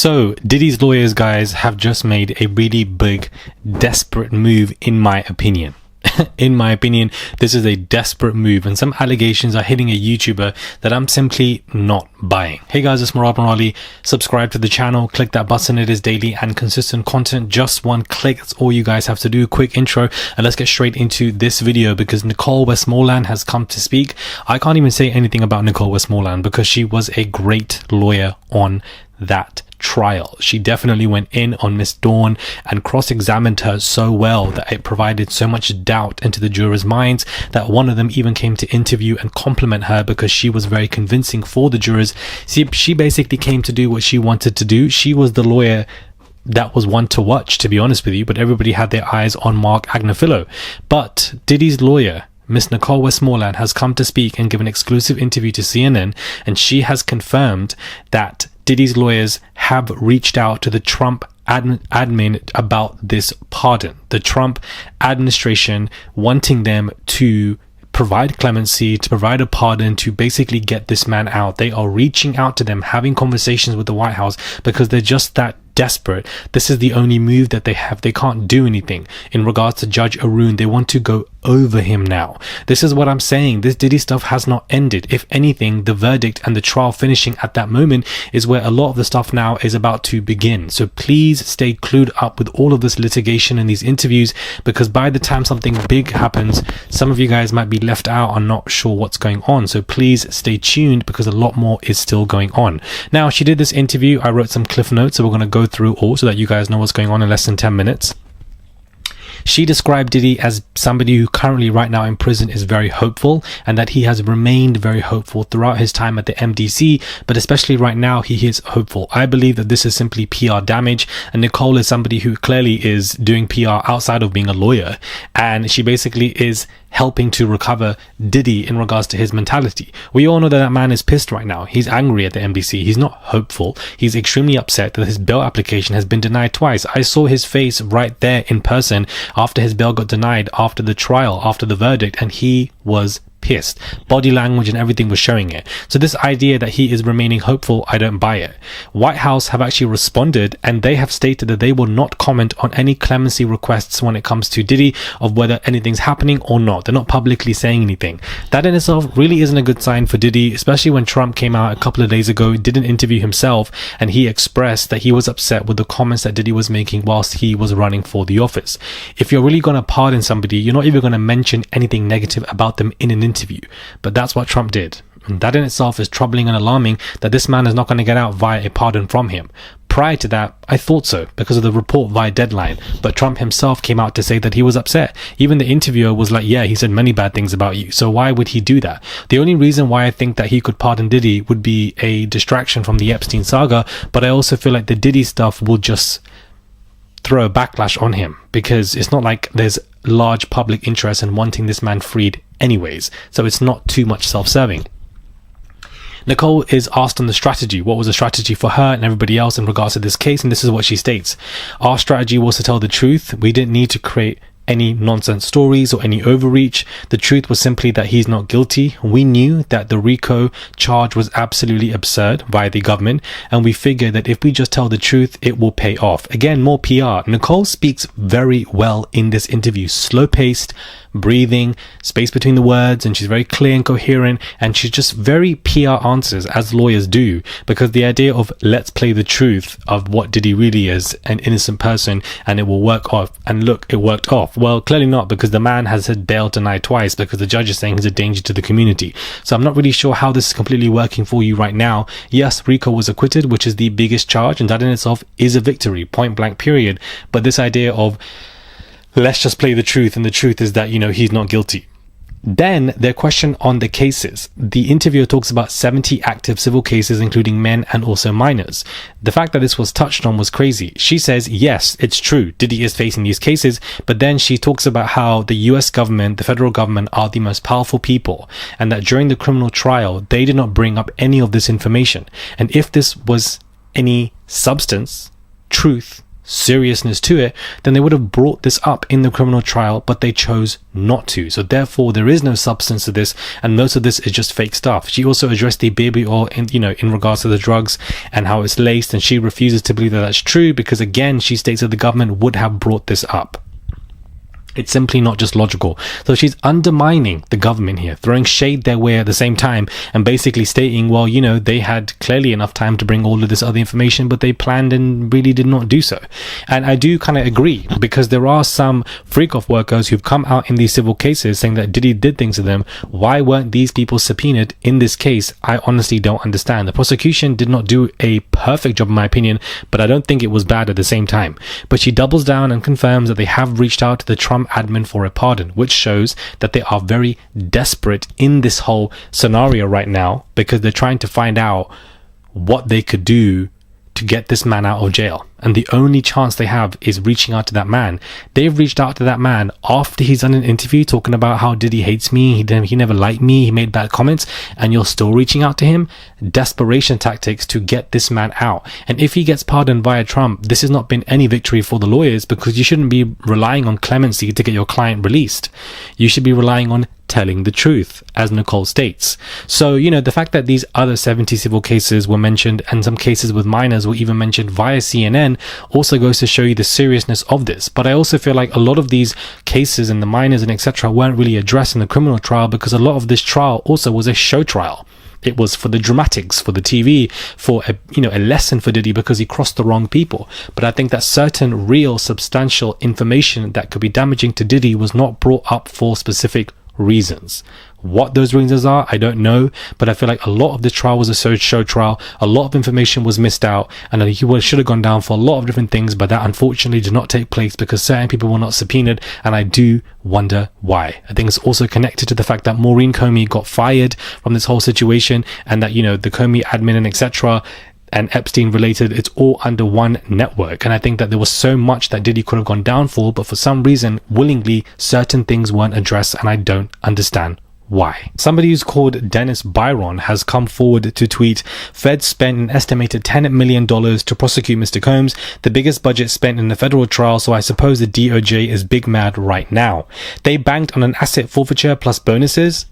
So Diddy's lawyers, guys, have just made a really big, desperate move, in my opinion. In my opinion, this is a desperate move, and some allegations are hitting a YouTuber that I'm simply not buying. Hey guys, it's Marali. Subscribe to the channel, click that button. It is daily and consistent content. Just one click, that's all you guys have to do. Quick intro, and let's get straight into this video because Nicole Westmoreland has come to speak. I can't even say anything about Nicole Westmoreland because she was a great lawyer on that trial. She definitely went in on Miss Dawn and cross-examined her so well that it provided so much doubt into the jurors' minds that one of them even came to interview and compliment her because she was very convincing for the jurors. See, she basically came to do what she wanted to do. She was the lawyer that was one to watch, to be honest with you, but everybody had their eyes on Mark Agnifilo. But Diddy's lawyer, Miss Nicole Westmoreland, has come to speak and give an exclusive interview to CNN, and she has confirmed that Diddy's lawyers have reached out to the Trump admin about this pardon. The Trump administration wanting them to provide clemency, to provide a pardon, to basically get this man out. They are reaching out to them, having conversations with the White House because they're just that desperate. This is the only move that they have. They can't do anything in regards to Judge Arun. They want to go over him now. This is what I'm saying. This Diddy stuff has not ended. If anything, the verdict and the trial finishing at that moment is where a lot of the stuff now is about to begin. So please stay clued up with all of this litigation and these interviews, because by the time something big happens, some of you guys might be left out and not sure what's going on. So please stay tuned because a lot more is still going on. Now, she did this interview. I wrote some cliff notes, so we're going to go through all so that you guys know what's going on in less than 10 minutes. She described Diddy as somebody who currently right now in prison is very hopeful, and that he has remained very hopeful throughout his time at the MDC, but especially right now he is hopeful. I believe that this is simply PR damage, and Nicole is somebody who clearly is doing PR outside of being a lawyer, and she basically is helping to recover Diddy in regards to his mentality. We all know that that man is pissed right now. He's angry at the MDC. He's not hopeful. He's extremely upset that his bail application has been denied twice. I saw his face right there in person after his bail got denied, after the trial, after the verdict, and he was pissed. Body language and everything was showing it. So this idea that he is remaining hopeful, I don't buy it. White House have actually responded, and they have stated that they will not comment on any clemency requests when it comes to Diddy, of whether anything's happening or not. They're not publicly saying anything. That in itself really isn't a good sign for Diddy, especially when Trump came out a couple of days ago, did an interview himself, and he expressed that he was upset with the comments that Diddy was making whilst he was running for the office. If you're really going to pardon somebody, you're not even going to mention anything negative about them in an interview. But that's what Trump did, and that in itself is troubling and alarming, that this man is not going to get out via a pardon from him. Prior to that, I thought so because of the report via Deadline, but Trump himself came out to say that he was upset. Even the interviewer was like, yeah, he said many bad things about you, so why would he do that? The only reason why I think that he could pardon Diddy would be a distraction from the Epstein saga, but I also feel like the Diddy stuff will just throw a backlash on him, because it's not like there's large public interest in wanting this man freed anyways, so it's not too much self-serving. Nicole is asked on the strategy, what was the strategy for her and everybody else in regards to this case, and this is what she states. Our strategy was to tell the truth. We didn't need to create any nonsense stories or any overreach. The truth was simply that he's not guilty. We knew that the RICO charge was absolutely absurd by the government, and we figured that if we just tell the truth, it will pay off. Again, more PR. Nicole speaks very well in this interview. Slow-paced, breathing, space between the words, and she's very clear and coherent, and she's just very PR answers, as lawyers do, because the idea of let's play the truth of what Diddy really is, an innocent person, and it will work off, and look, it worked off. Well, clearly not, because the man has had bail denied twice because the judge is saying he's a danger to the community. So I'm not really sure how this is completely working for you right now. Yes, RICO was acquitted, which is the biggest charge, and that in itself is a victory, point blank period. But this idea of let's just play the truth, and the truth is that, you know, he's not guilty. Then their question on the cases. The interviewer talks about 70 active civil cases, including men and also minors. The fact that this was touched on was crazy. She says, yes, it's true, Diddy is facing these cases, but then she talks about how the US government, the federal government, are the most powerful people, and that during the criminal trial, they did not bring up any of this information. And if this was any substance, truth, seriousness to it, then they would have brought this up in the criminal trial, but they chose not to. So therefore there is no substance to this, and most of this is just fake stuff. She also addressed the baby oil in regards to the drugs and how it's laced, and she refuses to believe that that's true because, again, she states that the government would have brought this up. It's simply not just logical. So she's undermining the government here, throwing shade their way at the same time, and basically stating, well, they had clearly enough time to bring all of this other information, but they planned and really did not do so. And I do kind of agree, because there are some freak-off workers who've come out in these civil cases saying that Diddy did things to them. Why weren't these people subpoenaed in this case? I honestly don't understand. The prosecution did not do a perfect job, in my opinion, but I don't think it was bad at the same time. But she doubles down and confirms that they have reached out to the Trump admin for a pardon, which shows that they are very desperate in this whole scenario right now, because they're trying to find out what they could do to get this man out of jail. And the only chance they have is reaching out to that man. They've reached out to that man after he's done an interview talking about how Diddy hates me, he never liked me, he made bad comments, and you're still reaching out to him? Desperation tactics to get this man out. And if he gets pardoned via Trump, this has not been any victory for the lawyers, because you shouldn't be relying on clemency to get your client released. You should be relying on telling the truth, as Nicole states. So, the fact that these other 70 civil cases were mentioned, and some cases with minors were even mentioned via CNN, also goes to show you the seriousness of this. But I also feel like a lot of these cases and the minors and etc. weren't really addressed in the criminal trial, because a lot of this trial also was a show trial. It was for the dramatics, for the TV, for a lesson for Diddy, because he crossed the wrong people. But I think that certain real substantial information that could be damaging to Diddy was not brought up for specific reasons. What those reasons are, I don't know, but I feel like a lot of the trial was a show trial. A lot of information was missed out, and he should have gone down for a lot of different things, but that unfortunately did not take place because certain people were not subpoenaed, and I do wonder why. I think it's also connected to the fact that Maureen Comey got fired from this whole situation, and that the Comey admin and etc. and Epstein related, it's all under one network. And I think that there was so much that Diddy could have gone down for, but for some reason, willingly, certain things weren't addressed, and I don't understand why. Somebody who's called Dennis Byron has come forward to tweet, Feds spent an estimated $10 million to prosecute Mr. Combs, the biggest budget spent in the federal trial, so I suppose the DOJ is big mad right now. They banked on an asset forfeiture plus bonuses.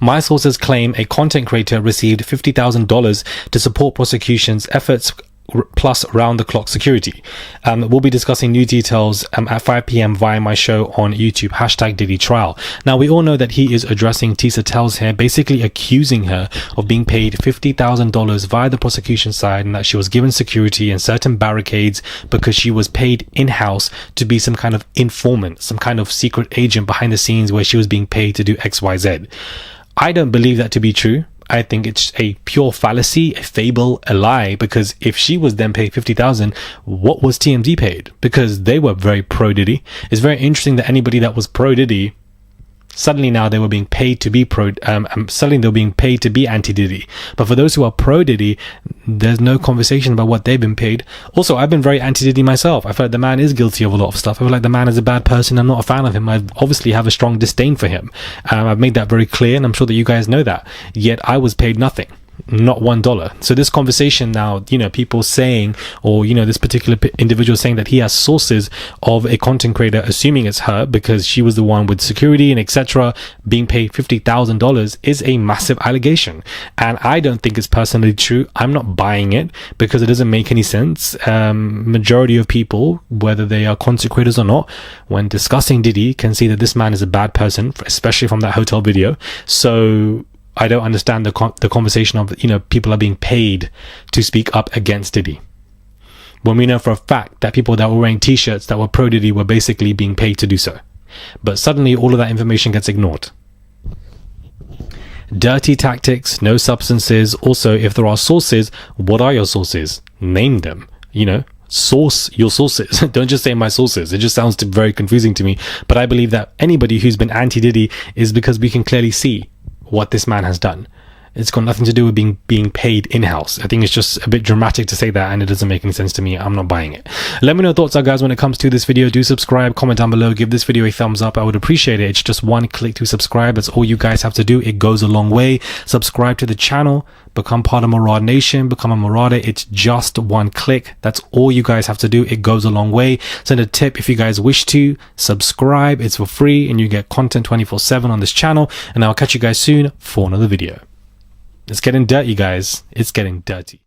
My sources claim a content creator received $50,000 to support prosecution's efforts plus round-the-clock security. We'll be discussing new details at 5 p.m. via my show on YouTube, #DiddyTrial. Now, we all know that he is addressing Tisa Tells here, basically accusing her of being paid $50,000 via the prosecution side, and that she was given security and certain barricades because she was paid in-house to be some kind of informant, some kind of secret agent behind the scenes where she was being paid to do XYZ. I don't believe that to be true. I think it's a pure fallacy, a fable, a lie, because if she was then paid $50,000, what was TMZ paid? Because they were very pro Diddy. It's very interesting that anybody that was pro Diddy, suddenly now they were being paid to be suddenly they were being paid to be anti-Diddy. But for those who are pro-Diddy, there's no conversation about what they've been paid. Also, I've been very anti-Diddy myself. I feel like the man is guilty of a lot of stuff. I feel like the man is a bad person. I'm not a fan of him. I obviously have a strong disdain for him. I've made that very clear, and I'm sure that you guys know that. Yet I was paid nothing. Not $1. So this conversation now, people saying, or this particular individual saying that he has sources of a content creator, assuming it's her because she was the one with security and etc., being paid $50,000 is a massive allegation, and I don't think it's personally true. I'm not buying it because it doesn't make any sense. Majority of people, whether they are content creators or not, when discussing Diddy, can see that this man is a bad person, especially from that hotel video. So I don't understand the conversation of, people are being paid to speak up against Diddy, when we know for a fact that people that were wearing t-shirts that were pro Diddy were basically being paid to do so. But suddenly all of that information gets ignored. Dirty tactics, no substances. Also, if there are sources, what are your sources? Name them, source your sources. Don't just say my sources. It just sounds very confusing to me. But I believe that anybody who's been anti-Diddy is because we can clearly see what this man has done. It's got nothing to do with being paid in-house. I think it's just a bit dramatic to say that, and it doesn't make any sense to me. I'm not buying it. Let me know your thoughts, guys, when it comes to this video. Do subscribe, comment down below, give this video a thumbs up. I would appreciate it. It's just one click to subscribe. That's all you guys have to do. It goes a long way. Subscribe to the channel, become part of Murad Nation, become a Murada. It's just one click. That's all you guys have to do. It goes a long way. Send a tip if you guys wish to. Subscribe. It's for free, and you get content 24/7 on this channel. And I'll catch you guys soon for another video. It's getting dirty, guys. It's getting dirty.